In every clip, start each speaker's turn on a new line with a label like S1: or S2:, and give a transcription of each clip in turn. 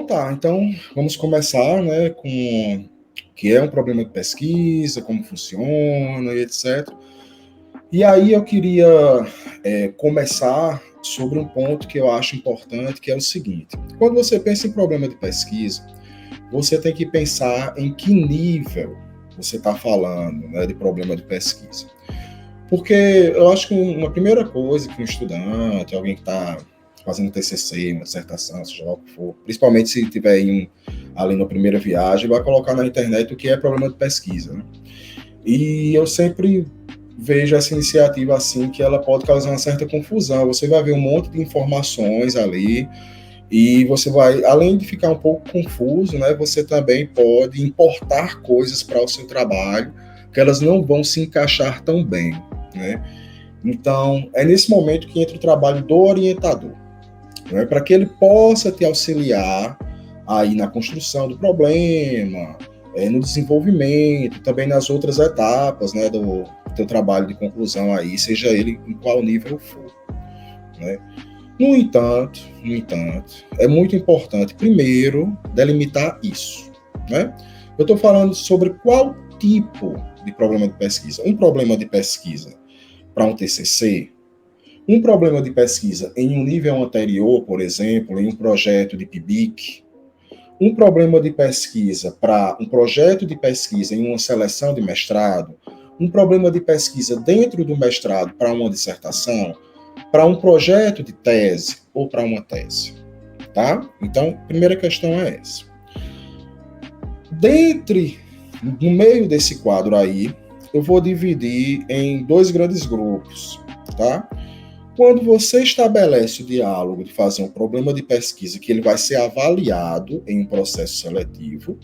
S1: Então tá, então vamos começar, né, com o que é um problema de pesquisa, como funciona e etc. E aí eu queria começar sobre um ponto que eu acho importante, que é o seguinte: quando você pensa em problema de pesquisa, você tem que pensar em que nível você está falando, né, de problema de pesquisa. Porque eu acho que uma primeira coisa que um estudante, alguém que está fazendo TCC, uma dissertação, seja lá o que for, principalmente se tiver ali na primeira viagem, vai colocar na internet o que é problema de pesquisa, né? E eu sempre vejo essa iniciativa assim que ela pode causar uma certa confusão. Você vai ver um monte de informações ali e você vai, além de ficar um pouco confuso, né, você também pode importar coisas para o seu trabalho que elas não vão se encaixar tão bem, né? Então, é nesse momento que entra o trabalho do orientador, né, para que ele possa te auxiliar aí na construção do problema, no desenvolvimento, também nas outras etapas, né, do teu trabalho de conclusão aí, seja ele em qual nível for, né? No entanto, é muito importante, primeiro, delimitar isso, né? Eu estou falando sobre qual tipo de problema de pesquisa. Um problema de pesquisa para um TCC, um problema de pesquisa em um nível anterior, por exemplo, em um projeto de PIBIC, um problema de pesquisa para um projeto de pesquisa em uma seleção de mestrado, um problema de pesquisa dentro do mestrado para uma dissertação, para um projeto de tese ou para uma tese, tá? Então, a primeira questão é essa. No meio desse quadro aí, eu vou dividir em dois grandes grupos, tá? Quando você estabelece o diálogo de fazer um problema de pesquisa que ele vai ser avaliado em um processo seletivo,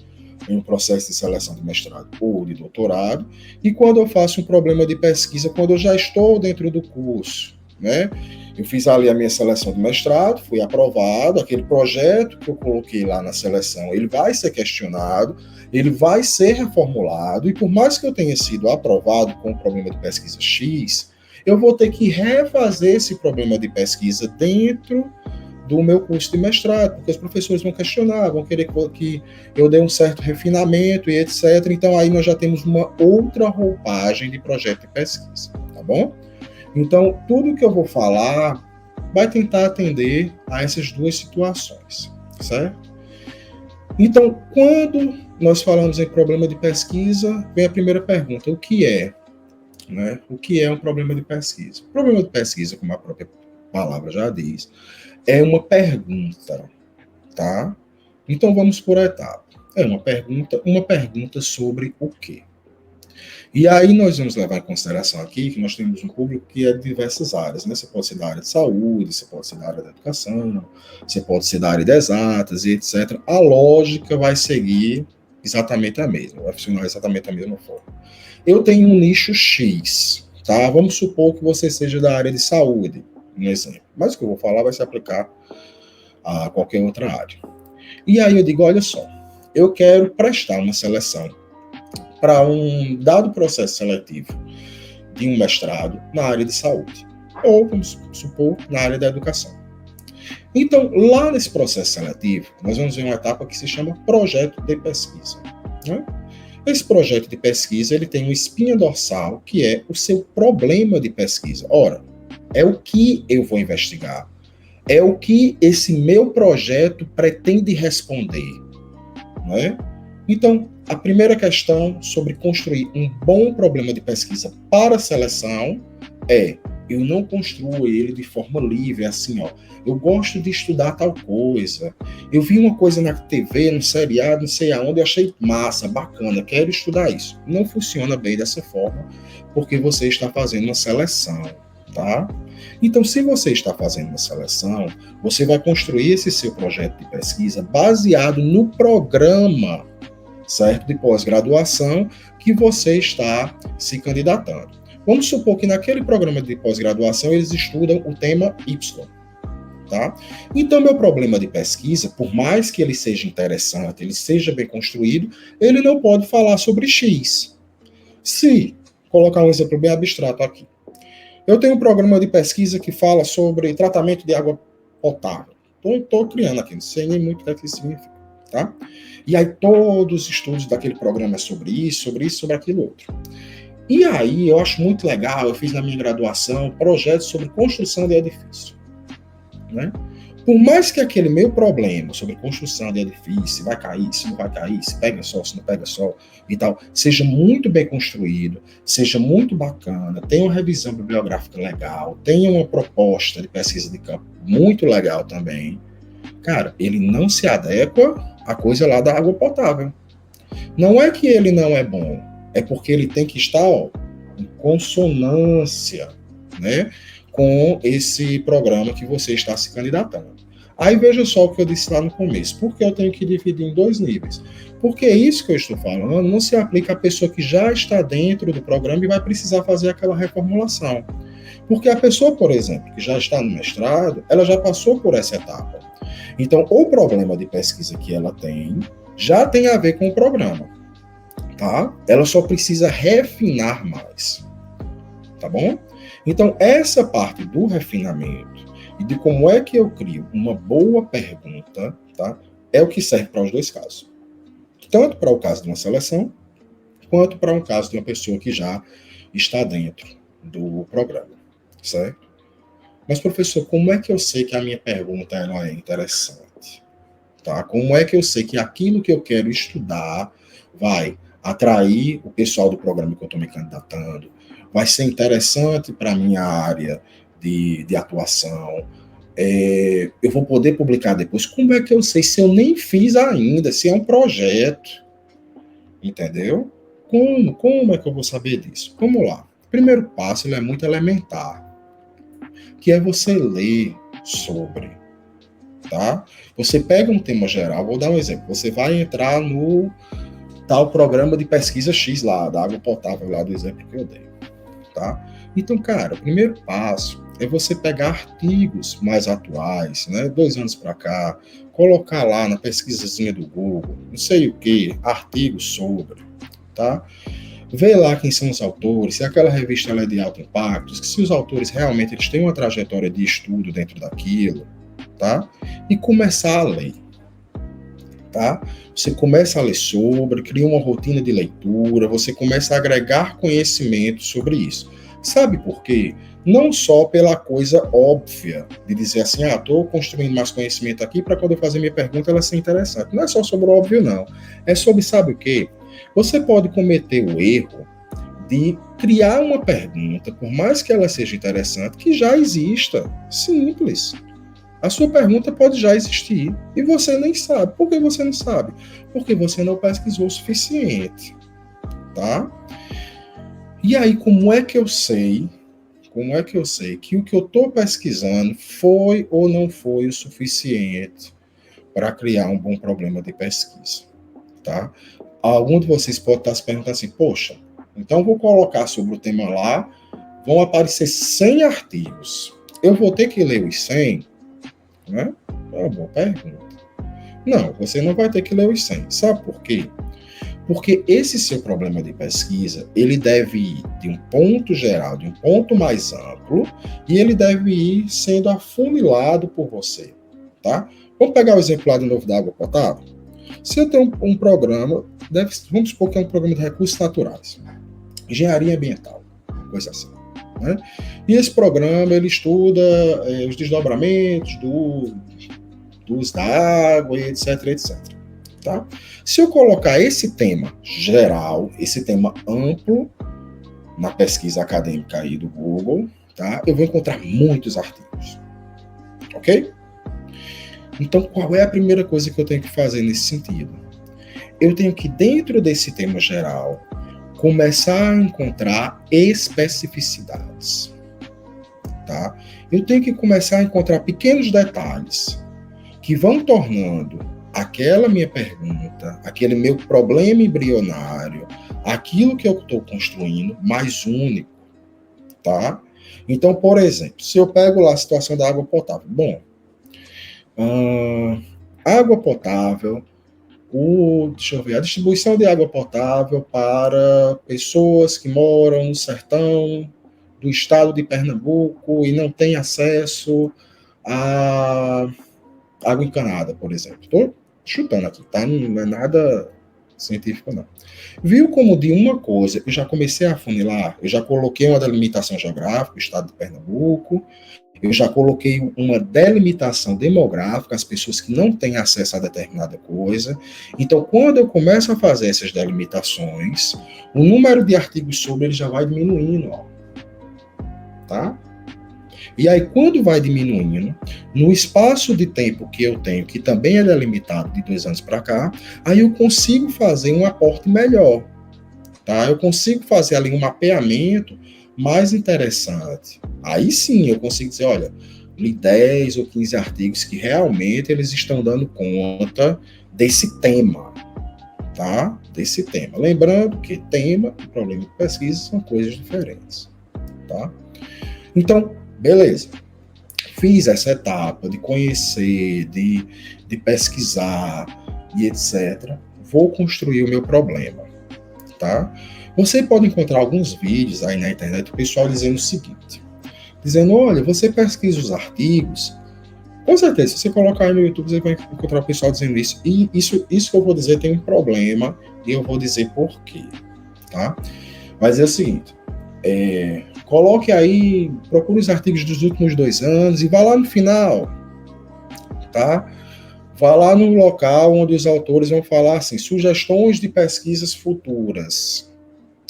S1: em um processo de seleção de mestrado ou de doutorado, e quando eu faço um problema de pesquisa, quando eu já estou dentro do curso, né? Eu fiz ali a minha seleção de mestrado, fui aprovado, aquele projeto que eu coloquei lá na seleção, ele vai ser questionado, ele vai ser reformulado, e por mais que eu tenha sido aprovado com o problema de pesquisa X, eu vou ter que refazer esse problema de pesquisa dentro do meu curso de mestrado, porque os professores vão questionar, vão querer que eu dê um certo refinamento e etc. Então aí nós já temos uma outra roupagem de projeto de pesquisa, tá bom? Então, tudo que eu vou falar vai tentar atender a essas duas situações, certo? Então, quando nós falamos em problema de pesquisa, vem a primeira pergunta: o que é? Né? O que é um problema de pesquisa? O problema de pesquisa, como a própria palavra já diz, é uma pergunta, tá? Então vamos por etapa. É uma pergunta sobre o quê? E aí nós vamos levar em consideração aqui que nós temos um público que é de diversas áreas, né? Você pode ser da área de saúde, você pode ser da área da educação, você pode ser da área de exatas e etc. A lógica vai seguir exatamente a mesma, vai funcionar exatamente da mesma forma. Eu tenho um nicho X, tá? Vamos supor que você seja da área de saúde, um exemplo. Mas o que eu vou falar vai se aplicar a qualquer outra área. E aí eu digo, olha só, eu quero prestar uma seleção para um dado processo seletivo de um mestrado na área de saúde, ou, vamos supor, na área da educação. Então, lá nesse processo seletivo, nós vamos ver uma etapa que se chama projeto de pesquisa, né? Esse projeto de pesquisa, ele tem uma espinha dorsal, que é o seu problema de pesquisa. Ora, é o que eu vou investigar, é o que esse meu projeto pretende responder, não é? Então, a primeira questão sobre construir um bom problema de pesquisa para a seleção é: eu não construo ele de forma livre, assim, ó. Eu gosto de estudar tal coisa. Eu vi uma coisa na TV, no seriado, não sei aonde, eu achei massa, bacana, quero estudar isso. Não funciona bem dessa forma, porque você está fazendo uma seleção, tá? Então, se você está fazendo uma seleção, você vai construir esse seu projeto de pesquisa baseado no programa, certo, de pós-graduação que você está se candidatando. Vamos supor que naquele programa de pós-graduação eles estudam o tema Y, tá? Então, meu problema de pesquisa, por mais que ele seja interessante, ele seja bem construído, ele não pode falar sobre X. Se, colocar um exemplo bem abstrato aqui, eu tenho um programa de pesquisa que fala sobre tratamento de água potável, Tô criando aqui, não sei nem muito o que é que isso significa, tá? E aí todos os estudos daquele programa é sobre isso, sobre aquilo outro. E aí eu acho muito legal, eu fiz na minha graduação projetos sobre construção de edifício, né? Por mais que aquele meu problema sobre construção de edifício, se vai cair, se não vai cair, se pega sol, se não pega sol e tal, seja muito bem construído, seja muito bacana, tenha uma revisão bibliográfica legal, tenha uma proposta de pesquisa de campo muito legal também, cara, ele não se adequa à coisa lá da água potável. Não é que ele não é bom, é porque ele tem que estar, ó, em consonância, né, com esse programa que você está se candidatando. Aí veja só o que eu disse lá no começo. Por que eu tenho que dividir em dois níveis? Porque isso que eu estou falando não se aplica à pessoa que já está dentro do programa e vai precisar fazer aquela reformulação. Porque a pessoa, por exemplo, que já está no mestrado, ela já passou por essa etapa. Então, o problema de pesquisa que ela tem já tem a ver com o programa, tá? Ela só precisa refinar mais, tá bom? Então, essa parte do refinamento e de como é que eu crio uma boa pergunta, tá? É o que serve para os dois casos. Tanto para o caso de uma seleção, quanto para um caso de uma pessoa que já está dentro do programa, certo? Mas, professor, como é que eu sei que a minha pergunta ela é interessante? Tá? Como é que eu sei que aquilo que eu quero estudar vai atrair o pessoal do programa que eu estou me candidatando, vai ser interessante para a minha área de atuação, eu vou poder publicar depois. Como é que eu sei se eu nem fiz ainda, se é um projeto? Entendeu? Como é que eu vou saber disso? Vamos lá. O primeiro passo ele é muito elementar, que é você ler sobre, tá? Você pega um tema geral, vou dar um exemplo. Você vai entrar no tal programa de pesquisa X lá, da água potável lá do exemplo que eu dei, tá? Então, cara, o primeiro passo é você pegar artigos mais atuais, né? 2 anos para cá, colocar lá na pesquisazinha do Google, não sei o que, artigos sobre, tá? Ver lá quem são os autores, se aquela revista ela é de alto impacto, se os autores realmente eles têm uma trajetória de estudo dentro daquilo, tá? E começar a ler, tá? Você começa a ler sobre, cria uma rotina de leitura, você começa a agregar conhecimento sobre isso. Sabe por quê? Não só pela coisa óbvia de dizer assim, estou construindo mais conhecimento aqui para quando eu fazer minha pergunta ela ser interessante. Não é só sobre o óbvio, não. É sobre, sabe o quê? Você pode cometer o erro de criar uma pergunta, por mais que ela seja interessante, que já exista. Simples. A sua pergunta pode já existir e você nem sabe. Por que você não sabe? Porque você não pesquisou o suficiente, tá? E aí, como é que eu sei que o que eu estou pesquisando foi ou não foi o suficiente para criar um bom problema de pesquisa, tá? Algum de vocês pode estar se perguntando assim, poxa, então vou colocar sobre o tema lá, vão aparecer 100 artigos. Eu vou ter que ler os 100? Né? É uma boa pergunta. Não, você não vai ter que ler os 100. Sabe por quê? Porque esse seu problema de pesquisa, ele deve ir de um ponto geral, de um ponto mais amplo, e ele deve ir sendo afunilado por você, tá? Vamos pegar o exemplo lá de novo da água potável? Se eu tenho um programa, vamos supor que é um programa de recursos naturais, engenharia ambiental, coisa assim, né? E esse programa, ele estuda os desdobramentos dos da água, etc, etc. Tá? Se eu colocar esse tema geral, esse tema amplo, na pesquisa acadêmica aí do Google, tá? Eu vou encontrar muitos artigos. Ok? Então, qual é a primeira coisa que eu tenho que fazer nesse sentido? Eu tenho que, dentro desse tema geral, começar a encontrar especificidades. Tá? Eu tenho que começar a encontrar pequenos detalhes que vão tornando aquela minha pergunta, aquele meu problema embrionário, aquilo que eu estou construindo, mais único, tá? Então, por exemplo, se eu pego lá a situação da água potável, bom, água potável, deixa eu ver, a distribuição de água potável para pessoas que moram no sertão do estado de Pernambuco e não têm acesso a água encanada, por exemplo. Estou chutando aqui, tá? Não é nada científico, não. Viu como de uma coisa eu já comecei a afunilar? Eu já coloquei uma delimitação geográfica, o estado de Pernambuco, eu já coloquei uma delimitação demográfica, as pessoas que não têm acesso a determinada coisa. Então, quando eu começo a fazer essas delimitações, o número de artigos sobre ele já vai diminuindo, ó, tá? E aí, quando vai diminuindo, no espaço de tempo que eu tenho, que também é delimitado de 2 anos para cá, aí eu consigo fazer um aporte melhor, tá? Eu consigo fazer ali um mapeamento mais interessante. Aí sim eu consigo dizer, olha, li 10 ou 15 artigos que realmente eles estão dando conta desse tema, tá? Desse tema. Lembrando que tema e problema de pesquisa são coisas diferentes, tá? Então, beleza. Fiz essa etapa de conhecer, de pesquisar e etc. Vou construir o meu problema, tá? Você pode encontrar alguns vídeos aí na internet do pessoal dizendo o seguinte, dizendo, olha, você pesquisa os artigos, com certeza, se você colocar aí no YouTube, você vai encontrar o pessoal dizendo isso, e isso que eu vou dizer tem um problema, e eu vou dizer por quê, tá? Mas é o seguinte, coloque aí, procure os artigos dos últimos 2 anos, e vá lá no final, tá? Vá lá no local onde os autores vão falar assim, sugestões de pesquisas futuras,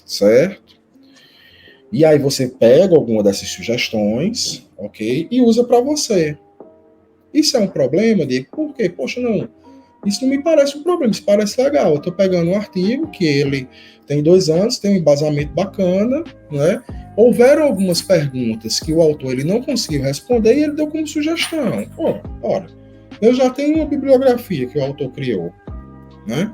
S1: certo? E aí você pega alguma dessas sugestões, ok? E usa para você. Isso é um problema, Diego? Por quê? Poxa, não. Isso não me parece um problema, isso parece legal. Eu estou pegando um artigo que ele tem 2 anos, tem um embasamento bacana, né? Houveram algumas perguntas que o autor ele não conseguiu responder e ele deu como sugestão. Pô, ora, eu já tenho uma bibliografia que o autor criou, né?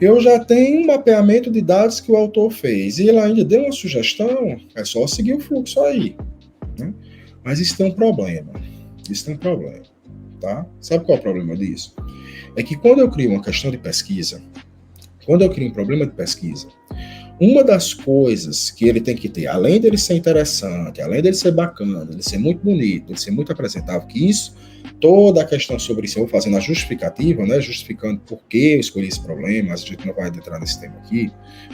S1: Eu já tenho um mapeamento de dados que o autor fez e ele ainda deu uma sugestão, é só seguir o fluxo aí, né? Mas isso tem um problema. Isso tem um problema, tá? Sabe qual é o problema disso? É que quando eu crio uma questão de pesquisa, quando eu crio um problema de pesquisa, uma das coisas que ele tem que ter, além dele ser interessante, além dele ser bacana, dele ser muito bonito, dele ser muito apresentável, que isso, toda a questão sobre isso eu vou fazendo a justificativa, né, justificando por que eu escolhi esse problema, mas a gente não vai entrar nesse tema aqui,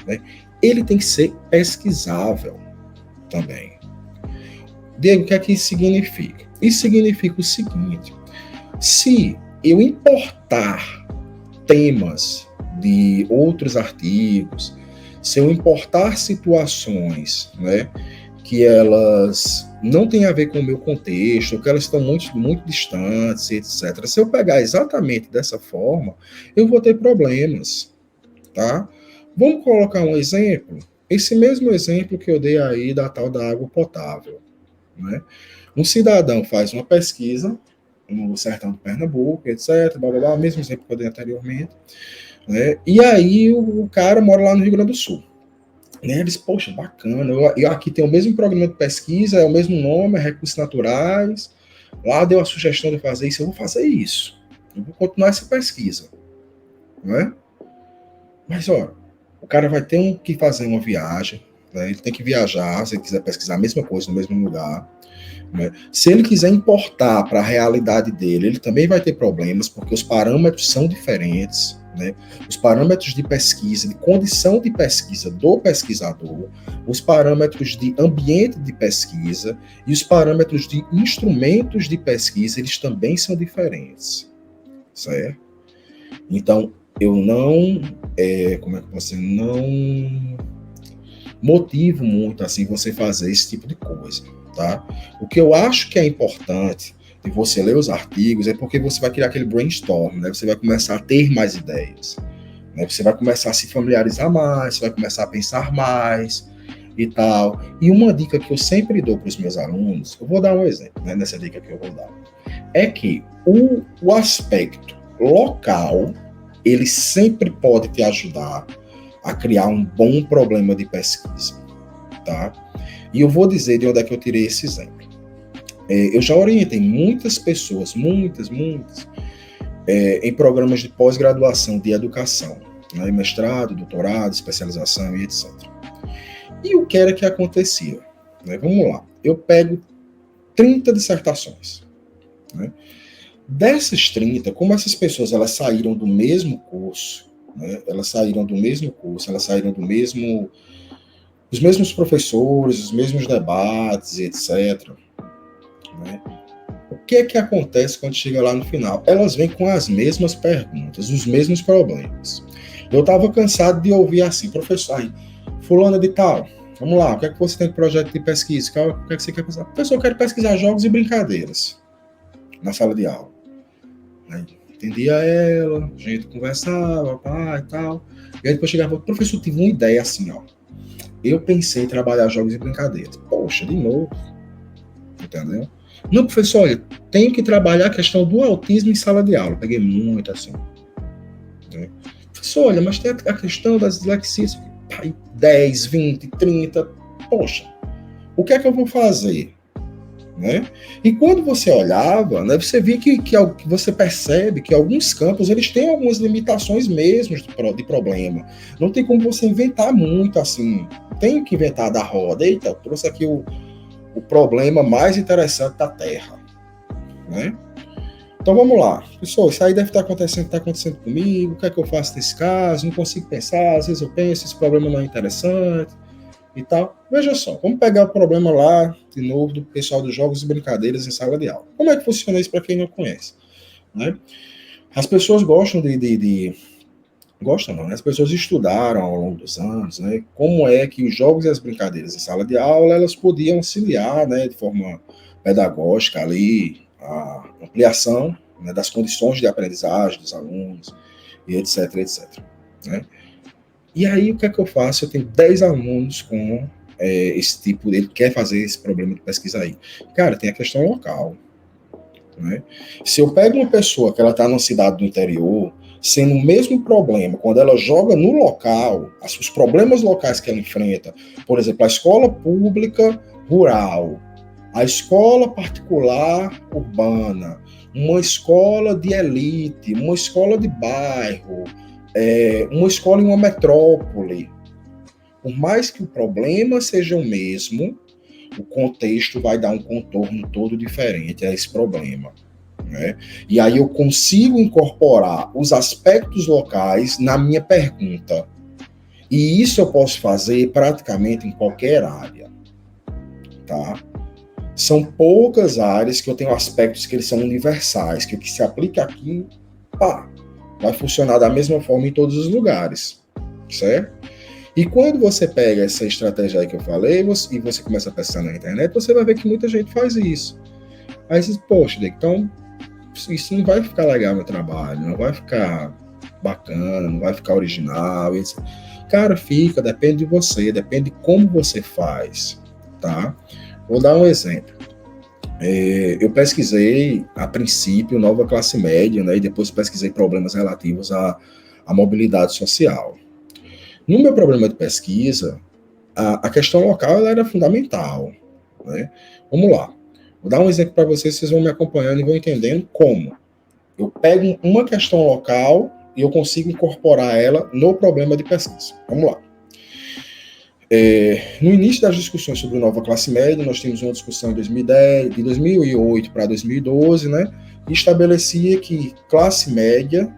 S1: né, ele tem que ser pesquisável também. Diego, o que é que isso significa? Isso significa o seguinte, se eu importar temas de outros artigos, se eu importar situações, né, que elas não têm a ver com o meu contexto, que elas estão muito, muito distantes, etc. Se eu pegar exatamente dessa forma, eu vou ter problemas, tá? Vamos colocar um exemplo? Esse mesmo exemplo que eu dei aí da tal da água potável, né? Um cidadão faz uma pesquisa no sertão do Pernambuco, etc. Blá, blá, blá, mesmo exemplo que eu dei anteriormente, né? E aí o cara mora lá no Rio Grande do Sul. Né? Eles, poxa, bacana, eu aqui tem o mesmo programa de pesquisa, é o mesmo nome, é recursos naturais, lá deu a sugestão de fazer isso, eu vou fazer isso, eu vou continuar essa pesquisa, não é? Mas, ó, o cara vai ter que fazer uma viagem, né? Ele tem que viajar, se ele quiser pesquisar a mesma coisa no mesmo lugar, né? Se ele quiser importar para a realidade dele, ele também vai ter problemas, porque os parâmetros são diferentes, né? Os parâmetros de pesquisa, de condição de pesquisa do pesquisador, os parâmetros de ambiente de pesquisa e os parâmetros de instrumentos de pesquisa, eles também são diferentes, certo? Então, eu não, como é que você não motivo muito assim você fazer esse tipo de coisa, tá? O que eu acho que é importante de você ler os artigos é porque você vai criar aquele brainstorm, né? Você vai começar a ter mais ideias, né? Você vai começar a se familiarizar mais, você vai começar a pensar mais e tal. E uma dica que eu sempre dou para os meus alunos, eu vou dar um exemplo, né, nessa dica que eu vou dar, é que o aspecto local, ele sempre pode te ajudar a criar um bom problema de pesquisa, tá? E eu vou dizer de onde é que eu tirei esse exemplo. Eu já orientei muitas pessoas, muitas, em programas de pós-graduação de educação, né, mestrado, doutorado, especialização e etc. E o que era que acontecia? Né, vamos lá, eu pego 30 dissertações, né? Dessas 30, como essas pessoas elas saíram do mesmo curso, né? Elas saíram do mesmo curso, elas saíram do mesmo, os mesmos professores, os mesmos debates, etc. Né? O que é que acontece quando chega lá no final? Elas vêm com as mesmas perguntas, os mesmos problemas. Eu estava cansado de ouvir assim, professor, aí, fulana de tal, vamos lá, o que é que você tem de projeto de pesquisa? O que é que você quer pesquisar? Professor, eu quero pesquisar jogos e brincadeiras na sala de aula. Aí, entendia ela, a gente conversava, pá, e tal. E aí depois chegava, professor, tive uma ideia assim, ó. Eu pensei em trabalhar jogos e brincadeiras. Poxa, de novo. Entendeu? Não, professor, olha, tenho que trabalhar a questão do autismo em sala de aula. Peguei muito assim. Né? Professor, olha, mas tem a questão das dislexias. Pai, 10, 20, 30. Poxa, o que é que eu vou fazer? Né? E quando você olhava, né, você via que você percebe que alguns campos eles têm algumas limitações mesmo de problema. Não tem como você inventar muito assim. Tem que inventar da roda. Eita, trouxe aqui o problema mais interessante da Terra. Né? Então vamos lá. Pessoal, isso aí deve estar acontecendo, está acontecendo comigo, o que é que eu faço nesse caso? Não consigo pensar, às vezes eu penso, esse problema não é interessante e tal. Veja só, vamos pegar o problema lá, de novo, do pessoal dos jogos e brincadeiras em sala de aula. Como é que funciona isso para quem não conhece? Né? As pessoas gostam Gostam não, né? As pessoas estudaram ao longo dos anos, né? Como é que os jogos e as brincadeiras em sala de aula, elas podiam auxiliar, né, de forma pedagógica ali, a ampliação, né, das condições de aprendizagem dos alunos, e etc, etc. Né? E aí, o que é que eu faço? Eu tenho 10 alunos com esse tipo, ele quer fazer esse problema de pesquisa aí. Cara, tem a questão local. Né? Se eu pego uma pessoa que ela está numa cidade do interior, sendo o mesmo problema, quando ela joga no local, os problemas locais que ela enfrenta, por exemplo, a escola pública rural, a escola particular urbana, uma escola de elite, uma escola de bairro, uma escola em uma metrópole. Por mais que o problema seja o mesmo, o contexto vai dar um contorno todo diferente a esse problema. Né? E aí eu consigo incorporar os aspectos locais na minha pergunta. E isso eu posso fazer praticamente em qualquer área. Tá? São poucas áreas que eu tenho aspectos que eles são universais, que o que se aplica aqui, pá, vai funcionar da mesma forma em todos os lugares. Certo? E quando você pega essa estratégia aí que eu falei, e você começa a pesquisar na internet, você vai ver que muita gente faz isso. Aí você diz, poxa, então isso não vai ficar legal meu trabalho, não vai ficar bacana, não vai ficar original, etc. Cara, fica, depende de você, depende de como você faz, tá? Vou dar um exemplo. Eu pesquisei, a princípio, nova classe média, né, e depois pesquisei problemas relativos à mobilidade social. No meu problema de pesquisa, a questão local ela era fundamental. Né? Vamos lá. Vou dar um exemplo para vocês vão me acompanhando e vão entendendo como. Eu pego uma questão local e eu consigo incorporar ela no problema de pesquisa. Vamos lá. No início das discussões sobre nova classe média, nós tínhamos uma discussão em 2010, de 2008 para 2012, né? E estabelecia que classe média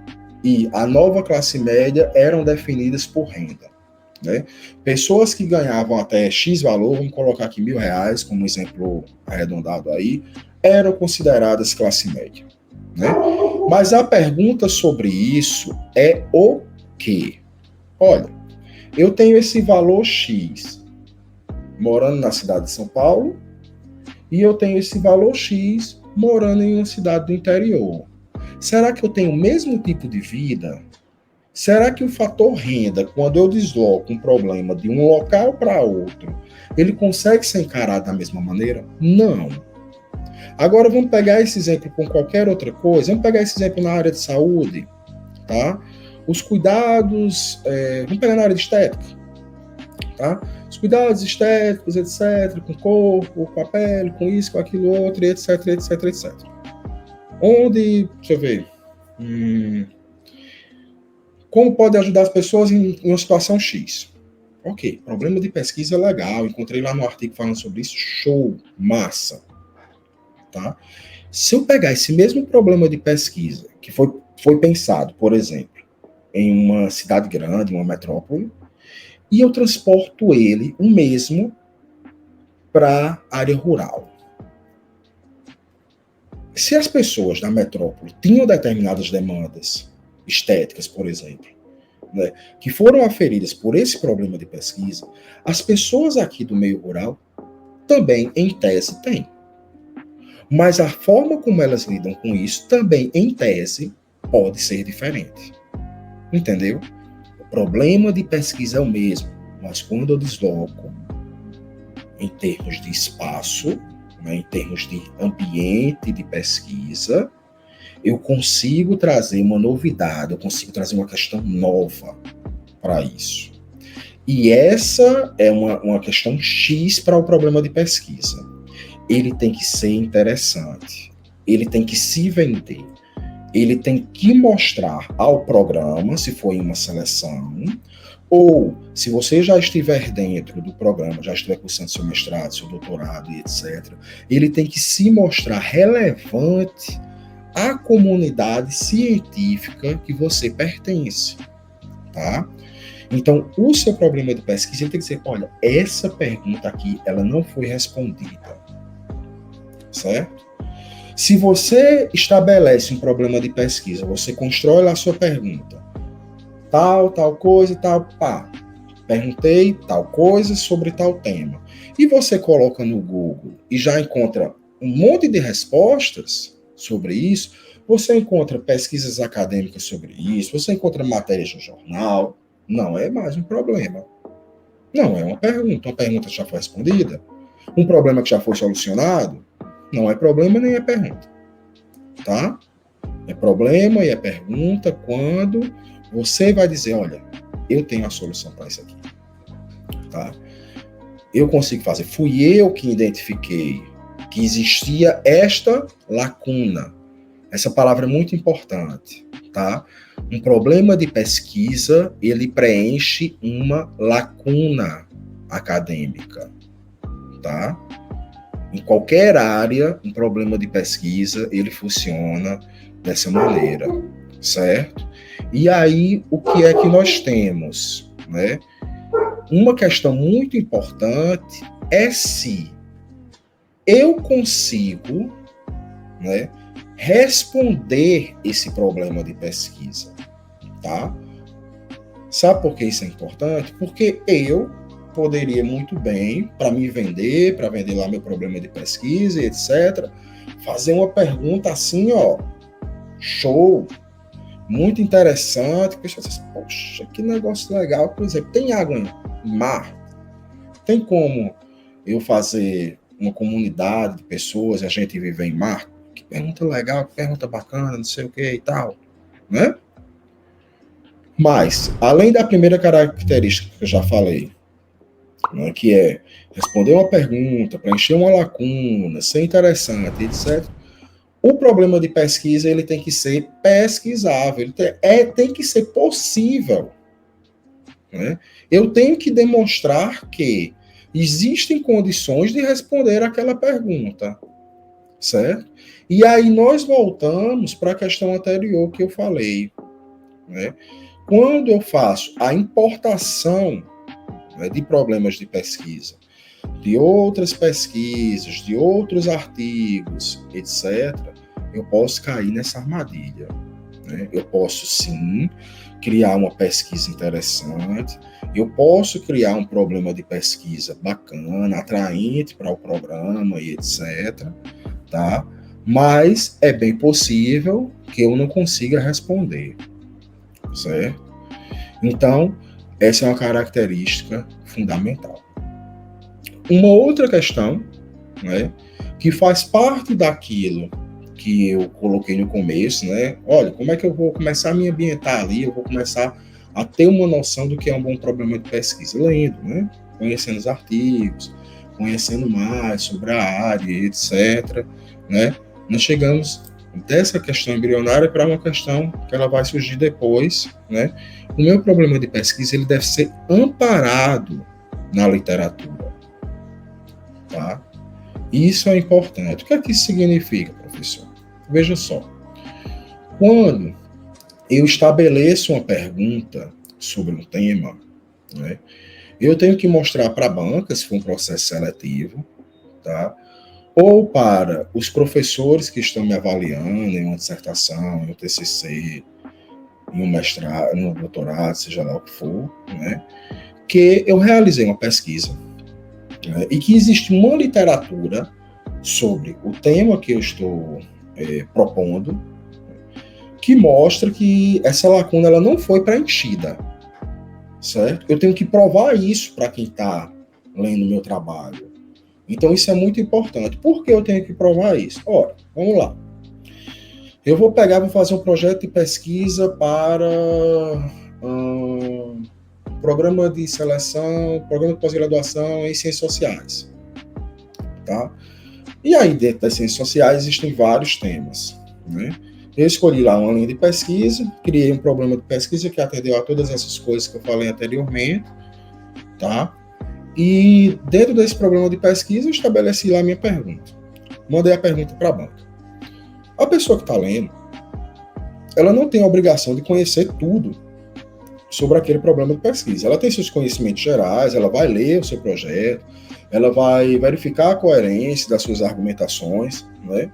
S1: e a nova classe média eram definidas por renda. Né? Pessoas que ganhavam até X valor, vamos colocar aqui R$ 1.000 como exemplo arredondado aí, eram consideradas classe média. Né? Mas a pergunta sobre isso é o quê? Olha, eu tenho esse valor X morando na cidade de São Paulo e eu tenho esse valor X morando em uma cidade do interior. Será que eu tenho o mesmo tipo de vida? Será que o fator renda, quando eu desloco um problema de um local para outro, ele consegue ser encarado da mesma maneira? Não. Agora vamos pegar esse exemplo com qualquer outra coisa. Vamos pegar esse exemplo na área de saúde, tá? Os cuidados, vamos pegar na área de estética, tá? Os cuidados estéticos, etc., com o corpo, com a pele, com isso, com aquilo outro, etc, etc, etc. Onde, deixa eu ver, como pode ajudar as pessoas em uma situação X? Ok, problema de pesquisa legal, encontrei lá no artigo falando sobre isso, show, massa. tá? Se eu pegar esse mesmo problema de pesquisa, que foi pensado, por exemplo, em uma cidade grande, uma metrópole, e eu transporto ele, o mesmo, para a área rural. Se as pessoas da metrópole tinham determinadas demandas estéticas, por exemplo, né, que foram aferidas por esse problema de pesquisa, as pessoas aqui do meio rural também, em tese, têm. Mas a forma como elas lidam com isso também, em tese, pode ser diferente. Entendeu? O problema de pesquisa é o mesmo, mas quando eu desloco em termos de espaço, né, em termos de ambiente de pesquisa, eu consigo trazer uma novidade, eu consigo trazer uma questão nova para isso. E essa é uma questão X para o problema de pesquisa. Ele tem que ser interessante, ele tem que se vender, ele tem que mostrar ao programa, se for em uma seleção, ou se você já estiver dentro do programa, já estiver cursando seu mestrado, seu doutorado e etc., ele tem que se mostrar relevante à comunidade científica que você pertence, tá? Então, o seu problema de pesquisa ele tem que ser, olha, essa pergunta aqui, ela não foi respondida, certo? Se você estabelece um problema de pesquisa, você constrói lá a sua pergunta, tal coisa, pá, perguntei tal coisa sobre tal tema, e você coloca no Google e já encontra um monte de respostas sobre isso, você encontra pesquisas acadêmicas sobre isso, você encontra matérias no jornal, não é mais um problema. Não é uma pergunta já foi respondida. Um problema que já foi solucionado, não é problema nem é pergunta. Tá? É problema e é pergunta quando você vai dizer, olha, eu tenho a solução para isso aqui. Tá? Eu consigo fazer. Fui eu que identifiquei que existia esta lacuna. Essa palavra é muito importante. Tá? Um problema de pesquisa, ele preenche uma lacuna acadêmica, tá? Em qualquer área, um problema de pesquisa, ele funciona dessa maneira, certo? E aí, o que é que nós temos, né? Uma questão muito importante é se eu consigo, né, responder esse problema de pesquisa, tá? Sabe por que isso é importante? Porque eu poderia muito bem, para me vender, para vender lá meu problema de pesquisa e etc., fazer uma pergunta assim, ó, show, muito interessante, que você diz, poxa, que negócio legal, por exemplo, tem água em mar? Tem como eu fazer uma comunidade de pessoas e a gente viver em mar? Que pergunta legal, que pergunta bacana, não sei o que e tal, né? Mas, além da primeira característica que eu já falei, né, que é responder uma pergunta, preencher uma lacuna, ser interessante, etc., o problema de pesquisa ele tem que ser pesquisável, ele tem que ser possível. Né? Eu tenho que demonstrar que existem condições de responder aquela pergunta, certo? E aí nós voltamos para a questão anterior que eu falei, né? Quando eu faço a importação, né, de problemas de pesquisa, de outras pesquisas, de outros artigos, etc., eu posso cair nessa armadilha. Né? Eu posso, sim, criar uma pesquisa interessante, eu posso criar um problema de pesquisa bacana, atraente para o programa e etc., tá? Mas é bem possível que eu não consiga responder, certo? Então, essa é uma característica fundamental. Uma outra questão, né, que faz parte daquilo que eu coloquei no começo, né? Olha, como é que eu vou começar a me ambientar ali? Eu vou começar a ter uma noção do que é um bom problema de pesquisa, lendo, né? Conhecendo os artigos, conhecendo mais sobre a área, etc., né? Nós chegamos dessa questão embrionária para uma questão que ela vai surgir depois, né? O meu problema de pesquisa ele deve ser amparado na literatura, tá? Isso é importante. O que é que isso significa, professor? Veja só. Quando eu estabeleço uma pergunta sobre um tema, né, eu tenho que mostrar para a banca, se for um processo seletivo, tá? Ou para os professores que estão me avaliando em uma dissertação, em um TCC, em um mestrado, em um doutorado, seja lá o que for, né, que eu realizei uma pesquisa, né, e que existe uma literatura sobre o tema que eu estou propondo, que mostra que essa lacuna ela não foi preenchida, certo? Eu tenho que provar isso para quem está lendo o meu trabalho. Então isso é muito importante. Por que eu tenho que provar isso? Ora, vamos lá. Eu vou fazer um projeto de pesquisa para programa de seleção, programa de pós-graduação em ciências sociais, tá? E aí, dentro das ciências sociais, existem vários temas, né? Eu escolhi lá uma linha de pesquisa, criei um problema de pesquisa que atendeu a todas essas coisas que eu falei anteriormente, tá? E dentro desse problema de pesquisa, eu estabeleci lá a minha pergunta. Mandei a pergunta para a banca. A pessoa que está lendo, ela não tem a obrigação de conhecer tudo sobre aquele problema de pesquisa. Ela tem seus conhecimentos gerais, ela vai ler o seu projeto, ela vai verificar a coerência das suas argumentações, né?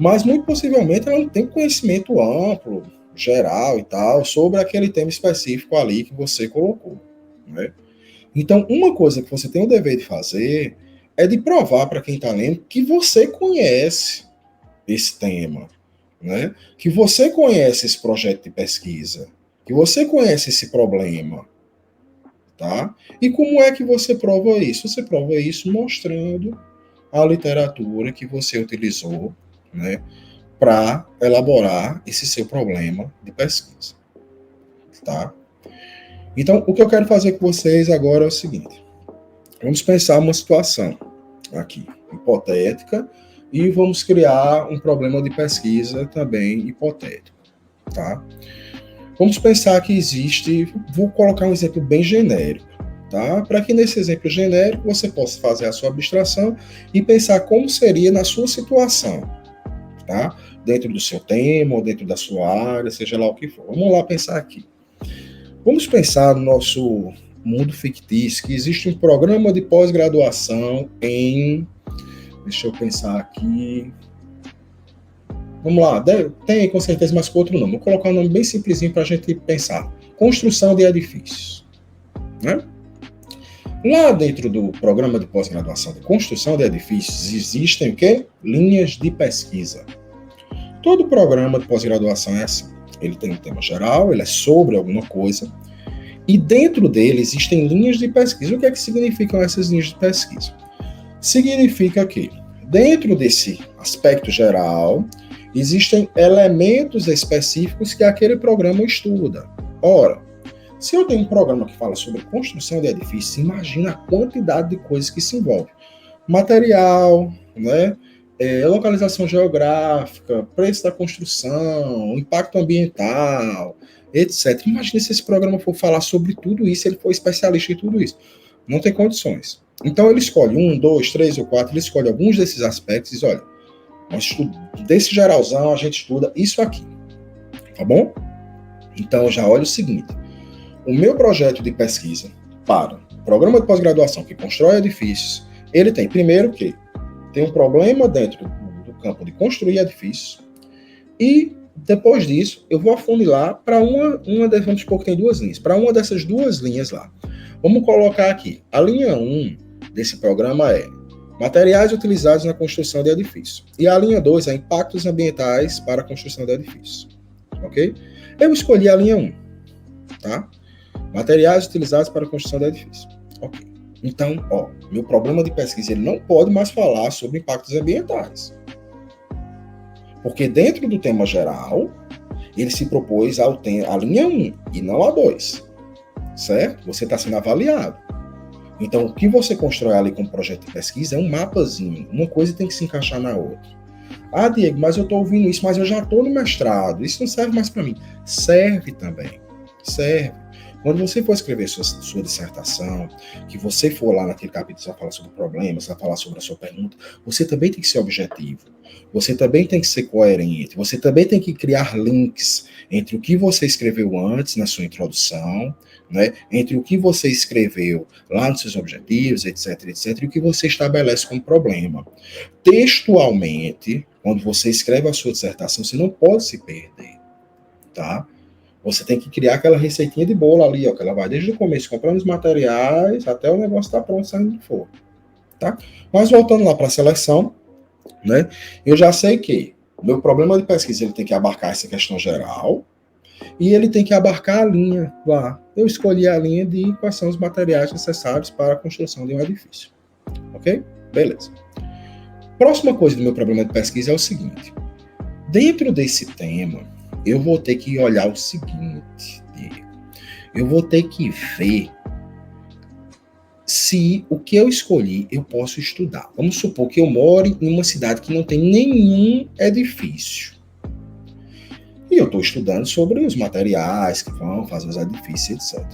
S1: Mas muito possivelmente ela não tem conhecimento amplo, geral e tal, sobre aquele tema específico ali que você colocou, né? Então, uma coisa que você tem o dever de fazer é de provar para quem está lendo que você conhece esse tema, né? Que você conhece esse projeto de pesquisa, que você conhece esse problema, tá? E como é que você prova isso? Você prova isso mostrando a literatura que você utilizou, né, para elaborar esse seu problema de pesquisa, tá? Então, o que eu quero fazer com vocês agora é o seguinte: vamos pensar uma situação aqui hipotética e vamos criar um problema de pesquisa também hipotético, tá? Vamos pensar que existe, vou colocar um exemplo bem genérico, tá? Para que nesse exemplo genérico você possa fazer a sua abstração e pensar como seria na sua situação, tá? Dentro do seu tema ou dentro da sua área, seja lá o que for. Vamos lá pensar aqui. Vamos pensar no nosso mundo fictício que existe um programa de pós-graduação em... Deixa eu pensar aqui... Vamos lá, tem com certeza mais com outro nome. Vou colocar um nome bem simplesinho para a gente pensar. Construção de edifícios, né? Lá dentro do programa de pós-graduação de construção de edifícios existem o quê? Linhas de pesquisa. Todo programa de pós-graduação é assim. Ele tem um tema geral, ele é sobre alguma coisa, e dentro dele existem linhas de pesquisa. O que é que significam essas linhas de pesquisa? Significa que, dentro desse aspecto geral, existem elementos específicos que aquele programa estuda. Ora, se eu tenho um programa que fala sobre construção de edifícios, imagina a quantidade de coisas que se envolve. Material, né? Localização geográfica, preço da construção, impacto ambiental, etc. Imagina se esse programa for falar sobre tudo isso, ele for especialista em tudo isso. Não tem condições. Então ele escolhe 1, 2, 3 ou 4, ele escolhe alguns desses aspectos e diz, olha, desse geralzão a gente estuda isso aqui, tá bom? Então já olha o seguinte, o meu projeto de pesquisa para o programa de pós-graduação que constrói edifícios, ele tem primeiro que tem um problema dentro do campo de construir edifícios e depois disso eu vou afunilar para vamos supor que tem duas linhas, para uma dessas duas linhas lá. Vamos colocar aqui, a linha 1 desse programa é materiais utilizados na construção de edifícios. E a linha 2 é impactos ambientais para a construção de edifícios. Ok? Eu escolhi a linha 1, tá? Materiais utilizados para a construção de edifícios. Ok. Então, meu problema de pesquisa ele não pode mais falar sobre impactos ambientais. Porque dentro do tema geral, ele se propôs a linha 1 e não a 2. Certo? Você está sendo avaliado. Então, o que você constrói ali como projeto de pesquisa é um mapazinho. Uma coisa tem que se encaixar na outra. Ah, Diego, mas eu estou ouvindo isso, mas eu já estou no mestrado. Isso não serve mais para mim. Serve também. Serve. Quando você for escrever sua dissertação, que você for lá naquele capítulo, você vai falar sobre problemas, você vai falar sobre a sua pergunta, você também tem que ser objetivo. Você também tem que ser coerente. Você também tem que criar links entre o que você escreveu antes na sua introdução, né, entre o que você escreveu lá nos seus objetivos, etc, etc, e o que você estabelece como problema. Textualmente, quando você escreve a sua dissertação, você não pode se perder, tá? Você tem que criar aquela receitinha de bolo ali, ó, que ela vai desde o começo comprando os materiais até o negócio estar pronto saindo do forno, tá? Mas voltando lá para a seleção, né? Eu já sei que o meu problema de pesquisa ele tem que abarcar essa questão geral e ele tem que abarcar a linha lá. Eu escolhi a linha de quais são os materiais necessários para a construção de um edifício, ok? Beleza. Próxima coisa do meu problema de pesquisa é o seguinte: dentro desse tema eu vou ter que olhar o seguinte, eu vou ter que ver se o que eu escolhi eu posso estudar. Vamos supor que eu moro em uma cidade que não tem nenhum edifício. E eu estou estudando sobre os materiais que vão fazer os edifícios, etc.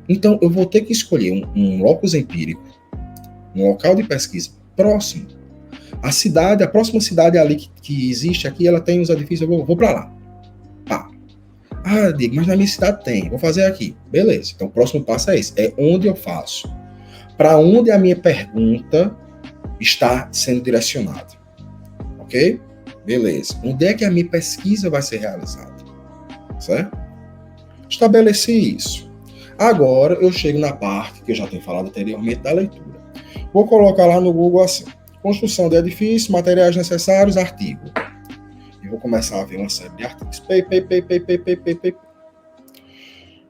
S1: Então, eu vou ter que escolher um locus empírico, um local de pesquisa próximo. A próxima cidade ali que existe aqui, ela tem os edifícios, eu vou para lá. Diego, mas na minha cidade tem, vou fazer aqui. Beleza, então o próximo passo é esse, é onde eu faço. Para onde a minha pergunta está sendo direcionada. Ok? Beleza. Onde é que a minha pesquisa vai ser realizada? Certo? Estabeleci isso. Agora eu chego na parte que eu já tenho falado anteriormente da leitura. Vou colocar lá no Google assim: construção de edifício, materiais necessários, artigo. E vou começar a ver uma série de artigos.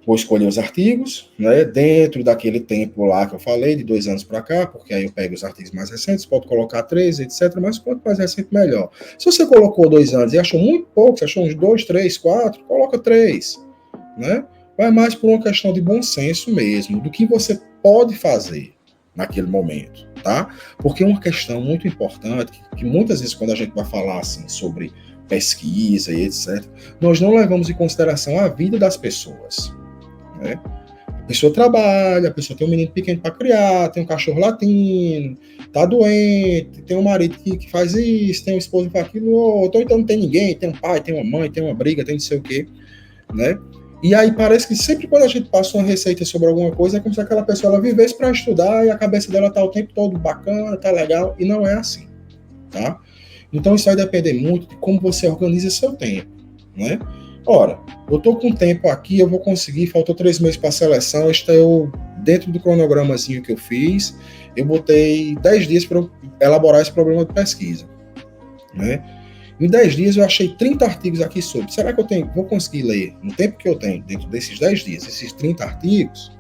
S1: Vou escolher os artigos, né, dentro daquele tempo lá que eu falei, de 2 anos para cá, porque aí eu pego os artigos mais recentes, pode colocar 3, etc, mas quanto mais recente, melhor. Se você colocou 2 anos e achou muito pouco, você achou uns 2, 3, 4, coloca 3, né? Vai mais por uma questão de bom senso mesmo, do que você pode fazer naquele momento, tá? Porque uma questão muito importante, que muitas vezes quando a gente vai falar assim sobre pesquisa e etc, nós não levamos em consideração a vida das pessoas. Né? A pessoa trabalha, a pessoa tem um menino pequeno para criar, tem um cachorro latindo, tá doente, tem um marido que faz isso, tem um esposo que faz aquilo, outro, então não tem ninguém, tem um pai, tem uma mãe, tem uma briga, tem não sei o quê, né? E aí parece que sempre quando a gente passa uma receita sobre alguma coisa, é como se aquela pessoa ela vivesse para estudar e a cabeça dela tá o tempo todo bacana, tá legal, e não é assim, tá? Então isso vai depender muito de como você organiza seu tempo, né? Ora, eu estou com tempo aqui, eu vou conseguir, faltou 3 meses para a seleção, dentro do cronogramazinho que eu fiz, eu botei 10 dias para elaborar esse problema de pesquisa, né? Em 10 dias eu achei 30 artigos aqui sobre. Será que vou conseguir ler, no tempo que eu tenho, dentro desses 10 dias, esses 30 artigos?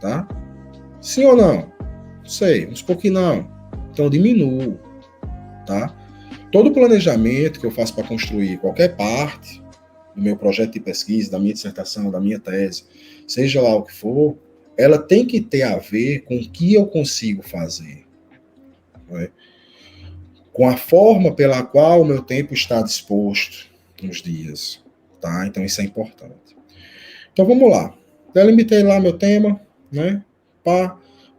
S1: Tá? Sim ou não? Não sei, vamos supor que não. Então eu diminuo, tá? Todo o planejamento que eu faço para construir qualquer parte do meu projeto de pesquisa, da minha dissertação, da minha tese, seja lá o que for, ela tem que ter a ver com o que eu consigo fazer, né? Com a forma pela qual o meu tempo está disposto nos dias, tá? Então isso é importante. Então vamos lá. Delimitei lá meu tema, né?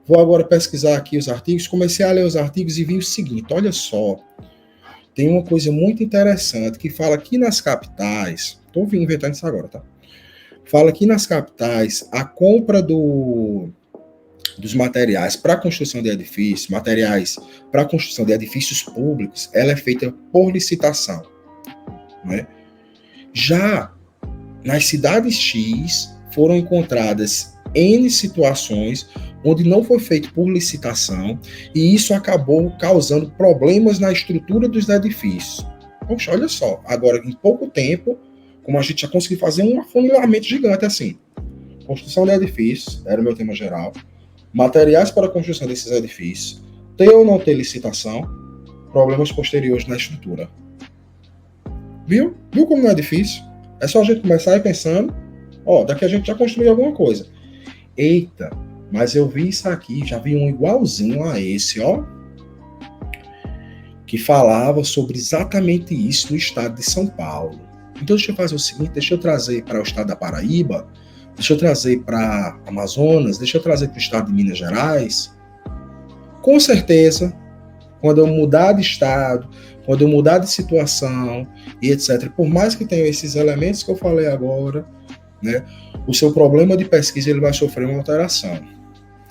S1: Vou agora pesquisar aqui os artigos. Comecei a ler os artigos e vi o seguinte: olha só, tem uma coisa muito interessante que fala aqui nas capitais. Estou inventando isso agora, tá? Fala que nas capitais a compra dos materiais para a construção de edifícios, materiais para a construção de edifícios públicos, ela é feita por licitação, né? Já nas cidades X foram encontradas N situações onde não foi feito por licitação e isso acabou causando problemas na estrutura dos edifícios. Poxa, olha só, agora em pouco tempo, como a gente já conseguiu fazer um afunilamento gigante assim. Construção de edifícios, era o meu tema geral. Materiais para a construção desses edifícios, ter ou não ter licitação, problemas posteriores na estrutura. Viu? Viu como não é difícil? É só a gente começar a ir pensando, daqui a gente já construiu alguma coisa. Eita, mas eu vi isso aqui, já vi um igualzinho a esse, que falava sobre exatamente isso no estado de São Paulo. Então deixa eu fazer o seguinte, deixa eu trazer para o estado da Paraíba, deixa eu trazer para Amazonas, deixa eu trazer para o estado de Minas Gerais. Com certeza, quando eu mudar de estado, quando eu mudar de situação e etc., por mais que tenha esses elementos que eu falei agora, né, o seu problema de pesquisa ele vai sofrer uma alteração,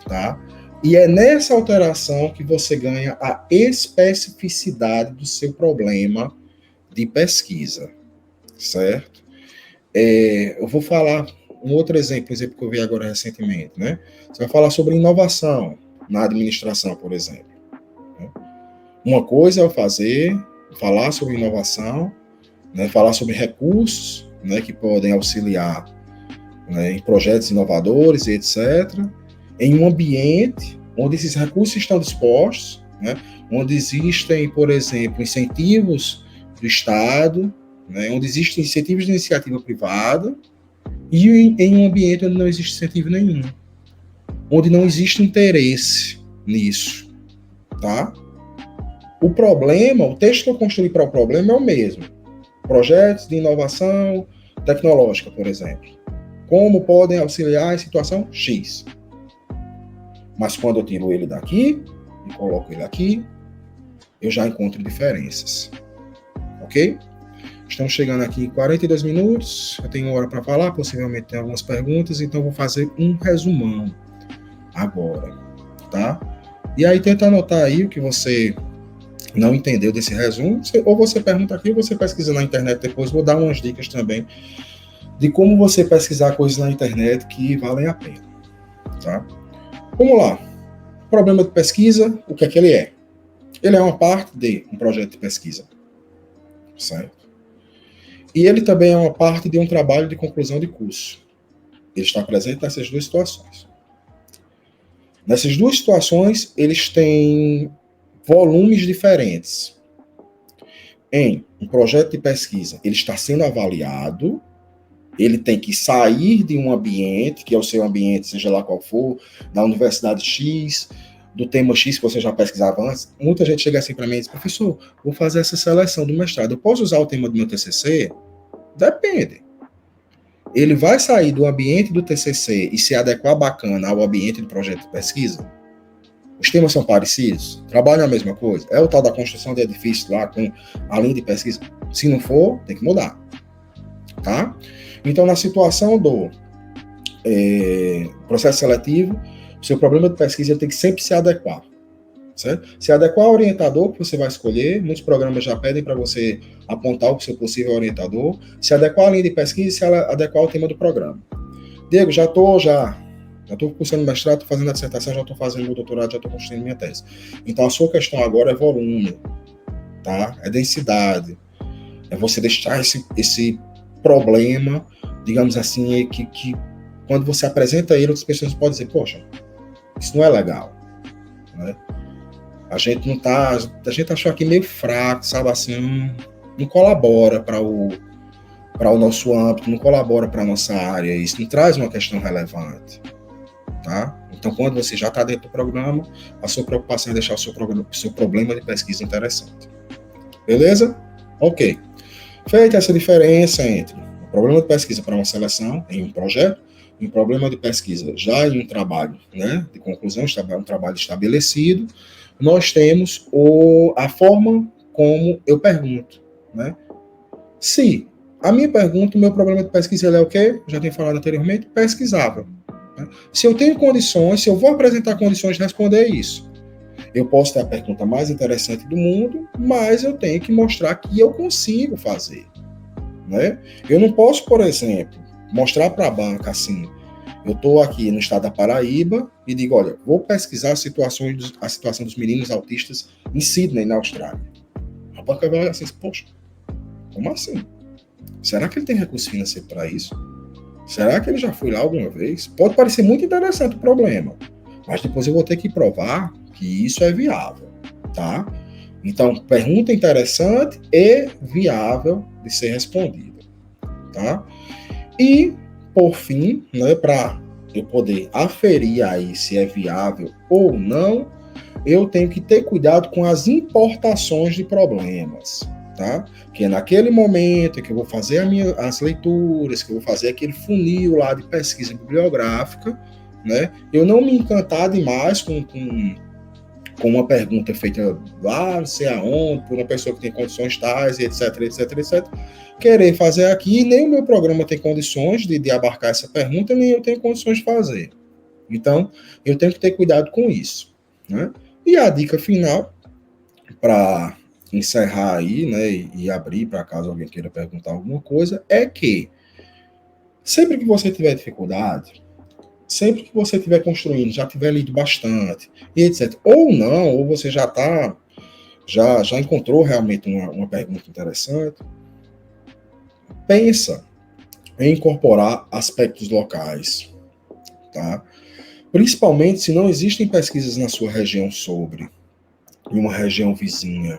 S1: tá? E é nessa alteração que você ganha a especificidade do seu problema de pesquisa, certo? Eu vou falar um outro exemplo que eu vi agora recentemente, né? Você vai falar sobre inovação na administração, por exemplo. Né? Uma coisa é eu falar sobre inovação, né? Falar sobre recursos, né? Que podem auxiliar, né? Em projetos inovadores e etc., em um ambiente onde esses recursos estão dispostos, né? Onde existem, por exemplo, incentivos do Estado, né? Onde existem incentivos de iniciativa privada, e em um ambiente onde não existe incentivo nenhum, onde não existe interesse nisso, tá? O problema, o texto que eu construí para o problema é o mesmo. Projetos de inovação tecnológica, por exemplo. Como podem auxiliar em situação X. Mas quando eu tiro ele daqui e coloco ele aqui, eu já encontro diferenças. Ok? Estamos chegando aqui em 42 minutos. Eu tenho uma hora para falar, possivelmente tem algumas perguntas, então vou fazer um resumão agora, tá? E aí tenta anotar aí o que você não entendeu desse resumo, ou você pergunta aqui, ou você pesquisa na internet depois. Vou dar umas dicas também de como você pesquisar coisas na internet que valem a pena, tá? Vamos lá. Problema de pesquisa, o que é que ele é? Ele é uma parte de um projeto de pesquisa, certo? E ele também é uma parte de um trabalho de conclusão de curso. Ele está presente nessas duas situações. Nessas duas situações, eles têm volumes diferentes. Em um projeto de pesquisa, ele está sendo avaliado, ele tem que sair de um ambiente, que é o seu ambiente, seja lá qual for, da universidade X, do tema X que você já pesquisava antes. Muita gente chega assim para mim e diz, professor, vou fazer essa seleção do mestrado, eu posso usar o tema do meu TCC? Depende. Ele vai sair do ambiente do TCC e se adequar bacana ao ambiente do projeto de pesquisa? Os temas são parecidos? Trabalham a mesma coisa? É o tal da construção de edifícios lá com a linha de pesquisa? Se não for, tem que mudar. Tá? Então, na situação do processo seletivo, o seu problema de pesquisa tem que sempre se adequar. Certo? Se adequar ao orientador que você vai escolher, muitos programas já pedem para você apontar o seu possível orientador, se adequar à linha de pesquisa e se adequar ao tema do programa. Diego, já estou cursando mestrado, estou fazendo a dissertação, já estou fazendo meu doutorado, já estou construindo minha tese. Então a sua questão agora é volume, tá? É densidade, é você deixar esse problema, digamos assim, que quando você apresenta ele, outras pessoas podem dizer, poxa, isso não é legal, né? A gente achou aqui meio fraco, sabe, assim, não colabora para o nosso âmbito, não colabora para a nossa área, isso não traz uma questão relevante, tá? Então, quando você já está dentro do programa, a sua preocupação é deixar o seu problema de pesquisa interessante. Beleza? Ok. Feita essa diferença entre o problema de pesquisa para uma seleção em um projeto, e um problema de pesquisa já em um trabalho, né, de conclusão, um trabalho estabelecido, nós temos a forma como eu pergunto, né? Se a minha pergunta, o meu problema de pesquisa é o quê? Já tenho falado anteriormente, pesquisável. Né? Se eu tenho condições, se eu vou apresentar condições de responder isso, eu posso ter a pergunta mais interessante do mundo, mas eu tenho que mostrar que eu consigo fazer, né? Eu não posso, por exemplo, mostrar para a banca assim, eu estou aqui no estado da Paraíba e digo, olha, vou pesquisar a situação dos meninos autistas em Sydney, na Austrália. A banca vai olhar assim, poxa, como assim? Será que ele tem recurso financeiro para isso? Será que ele já foi lá alguma vez? Pode parecer muito interessante o problema, mas depois eu vou ter que provar que isso é viável, tá? Então, pergunta interessante e viável de ser respondida, tá? E, por fim, né, para eu poder aferir aí se é viável ou não, eu tenho que ter cuidado com as importações de problemas. tá? Que é naquele momento que eu vou fazer as leituras, que eu vou fazer aquele funil lá de pesquisa bibliográfica, né? Eu não me encantar demais com uma pergunta feita lá, não sei aonde, por uma pessoa que tem condições tais, e etc, etc, etc. Querer fazer aqui, nem o meu programa tem condições de abarcar essa pergunta, nem eu tenho condições de fazer. Então, eu tenho que ter cuidado com isso, né? E a dica final, para encerrar aí, né, e abrir para caso alguém queira perguntar alguma coisa, é que sempre que você tiver dificuldade, sempre que você estiver construindo, já tiver lido bastante, e etc., ou não, ou você já encontrou realmente uma pergunta interessante, pensa em incorporar aspectos locais, tá? Principalmente se não existem pesquisas na sua região sobre, em uma região vizinha,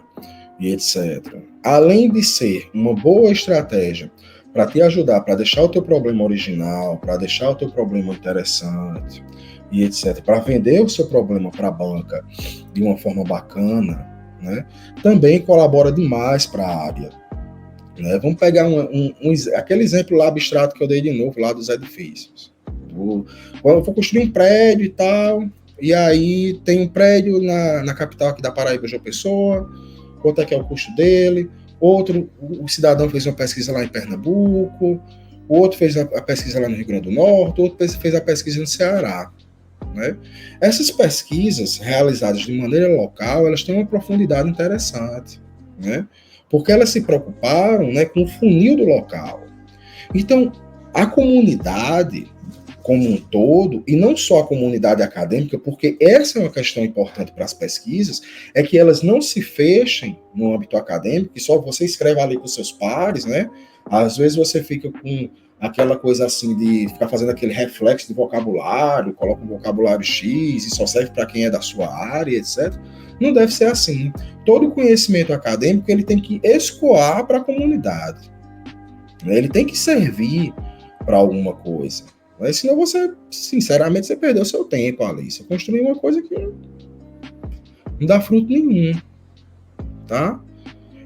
S1: e etc. Além de ser uma boa estratégia para te ajudar, para deixar o teu problema original, para deixar o teu problema interessante, e etc., para vender o seu problema para a banca de uma forma bacana, né, também colabora demais para a área. Né? Vamos pegar aquele exemplo lá abstrato que eu dei de novo, lá dos edifícios. Eu vou construir um prédio e tal, e aí tem um prédio na capital aqui da Paraíba, João Pessoa, quanto é que é o custo dele, outro, o cidadão fez uma pesquisa lá em Pernambuco, o outro fez a pesquisa lá no Rio Grande do Norte, o outro fez a pesquisa no Ceará. Né? Essas pesquisas realizadas de maneira local, elas têm uma profundidade interessante, né? Porque elas se preocuparam, né, com o funil do local. Então, a comunidade como um todo, e não só a comunidade acadêmica, porque essa é uma questão importante para as pesquisas, é que elas não se fechem no âmbito acadêmico, que só você escreve ali com seus pares, né? Às vezes você fica com aquela coisa assim de ficar fazendo aquele reflexo de vocabulário, coloca um vocabulário X e só serve para quem é da sua área, etc. Não deve ser assim. Todo conhecimento acadêmico ele tem que escoar para a comunidade. Ele tem que servir para alguma coisa. Mas senão você, sinceramente, você perdeu seu tempo ali. Você construiu uma coisa que não dá fruto nenhum, tá?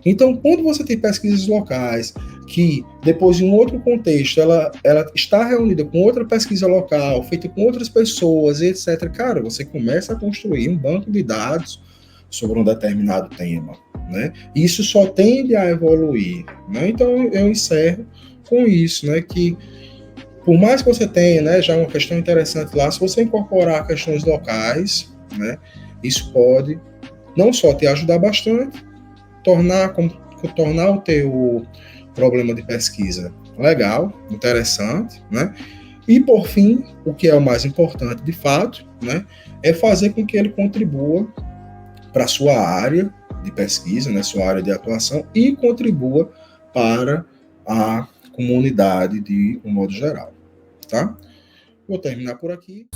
S1: Então, quando você tem pesquisas locais, que depois de um outro contexto, ela está reunida com outra pesquisa local, feita com outras pessoas, etc., cara, você começa a construir um banco de dados sobre um determinado tema, né? E isso só tende a evoluir, né? Então, eu encerro com isso, né? Que por mais que você tenha, né, já uma questão interessante lá, se você incorporar questões locais, né, isso pode não só te ajudar bastante, tornar o teu problema de pesquisa legal, interessante, né, e por fim, o que é o mais importante de fato, né, é fazer com que ele contribua para a sua área de pesquisa, né, sua área de atuação, e contribua para a comunidade de um modo geral, tá? Vou terminar por aqui.